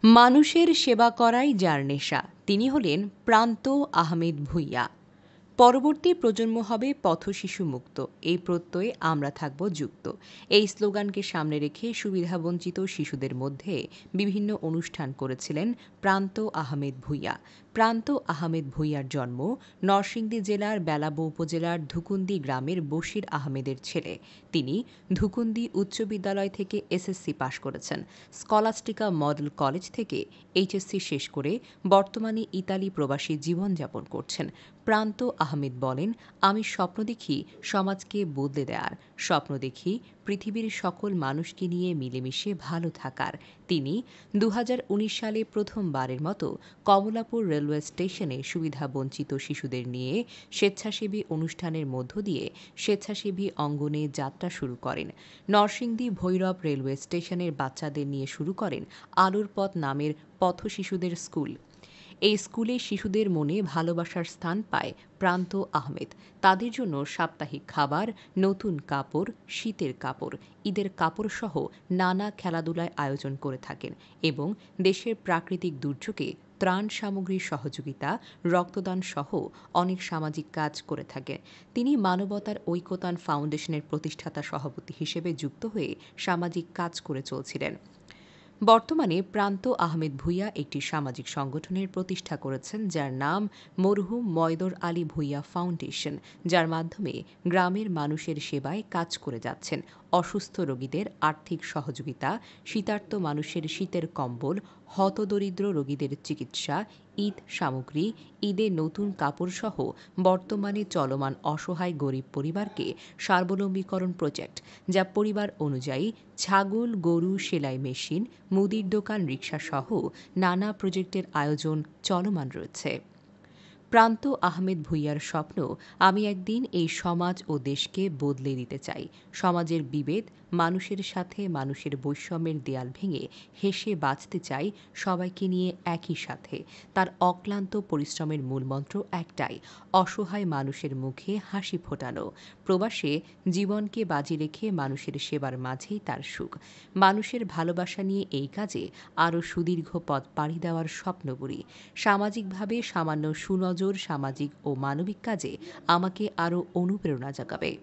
মানুষের সেবা করাই যার নেশা, তিনি হলেন প্রান্ত আহমেদ ভূঁইয়া। পরবর্তী প্রজন্ম হবে পথশিশু মুক্ত, এই প্রত্যয়ে আমরা থাকব যুক্ত। এই স্লোগানকে সামনে রেখে সুবিধাবঞ্চিত শিশুদের মধ্যে বিভিন্ন অনুষ্ঠান করেছিলেন প্রান্ত আহমেদ ভূঁইয়া। প্রান্ত আহমেদ ভূঁইয়ার জন্ম নরসিংদী জেলার বেলাবো উপজেলার ধুকুন্দি গ্রামের বশির আহমেদের ছেলে। তিনি ধুকুন্দি উচ্চ বিদ্যালয় থেকে এসএসসি পাশ করেছেন। স্কলাস্টিকা মডেল কলেজ থেকে এইচএসসি শেষ করে বর্তমানে ইতালি প্রবাসী জীবনযাপন করছেন। প্রান্ত আহমেদ বলেন, আমি স্বপ্ন দেখি সমাজকে বদলে দেওয়ার, স্বপ্ন দেখি পৃথিবীর সকল মানুষকে নিয়ে মিলেমিশে ভালো থাকার। তিনি 2019 সালে প্রথমবারের মতো কমলাপুর রেলওয়ে স্টেশনে সুবিধাবঞ্চিত শিশুদের নিয়ে স্বেচ্ছাসেবী অনুষ্ঠানের মধ্য দিয়ে স্বেচ্ছাসেবী অঙ্গনে যাত্রা শুরু করেন। নরসিংদী ভৈরব রেলওয়ে স্টেশনের বাচ্চাদের নিয়ে শুরু করেন আলোর পথ নামের পথ শিশুদের স্কুল। এই স্কুলে শিশুদের মনে ভালোবাসার স্থান পায় প্রান্ত আহমেদ। তাদের জন্য সাপ্তাহিক খাবার, নতুন কাপড়, শীতের কাপড়, ঈদের কাপড় সহ নানা খেলাধুলায় আয়োজন করে থাকেন এবং দেশের প্রাকৃতিক দুর্যোগে ত্রাণ সামগ্রীর সহযোগিতা, রক্তদান সহ অনেক সামাজিক কাজ করে থাকেন। তিনি মানবতার ঐকতান ফাউন্ডেশনের প্রতিষ্ঠাতা সভাপতি হিসেবে যুক্ত হয়ে সামাজিক কাজ করে চলছিলেন। বর্তমানে প্রান্ত আহমেদ ভূঁইয়া একটি সামাজিক সংগঠনের প্রতিষ্ঠা করেছেন, যার নাম মরহুম ময়দর আলী ভূঁইয়া ফাউন্ডেশন, যার মাধ্যমে গ্রামের মানুষের সেবায় কাজ করে যাচ্ছেন। অসুস্থ রোগীদের আর্থিক সহযোগিতা, শীতার্ত মানুষের শীতের কম্বল, হতদরিদ্র রোগীদের চিকিৎসা, ঈদ সামগ্রী, ঈদে নতুন কাপড় সহ বর্তমানে চলমান অসহায় গরিব পরিবারকে স্বাবলম্বীকরণ প্রজেক্ট, যা পরিবার অনুযায়ী ছাগল, গরু, সেলাই মেশিন, মুদির দোকান, রিকশা সহ নানা প্রজেক্টের আয়োজন চলমান রয়েছে। প্রান্ত আহমেদ ভূঁইয়ার স্বপ্ন, আমি একদিন এই সমাজ ও দেশকে বদলে দিতে চাই। সমাজের বিভেদ, মানুষের সাথে মানুষের বৈষম্যের দেয়াল ভেঙে হেসে বাঁচতে চাই সবাইকে নিয়ে একই সাথে। তার অক্লান্ত পরিশ্রমের মূলমন্ত্র একটাই, অসহায় মানুষের মুখে হাসি ফোটানো। প্রবাসে জীবনকে বাজি রেখে মানুষের সেবার মাঝেই তার সুখ। মানুষের ভালোবাসা নিয়ে এই কাজে আরও সুদীর্ঘ পথ পাড়ি দেওয়ার স্বপ্ন বুড়ি। সামাজিকভাবে সামান্য সুনজর সামাজিক ও মানবিক কাজে আমাকে আরও অনুপ্রেরণা জাগাবে।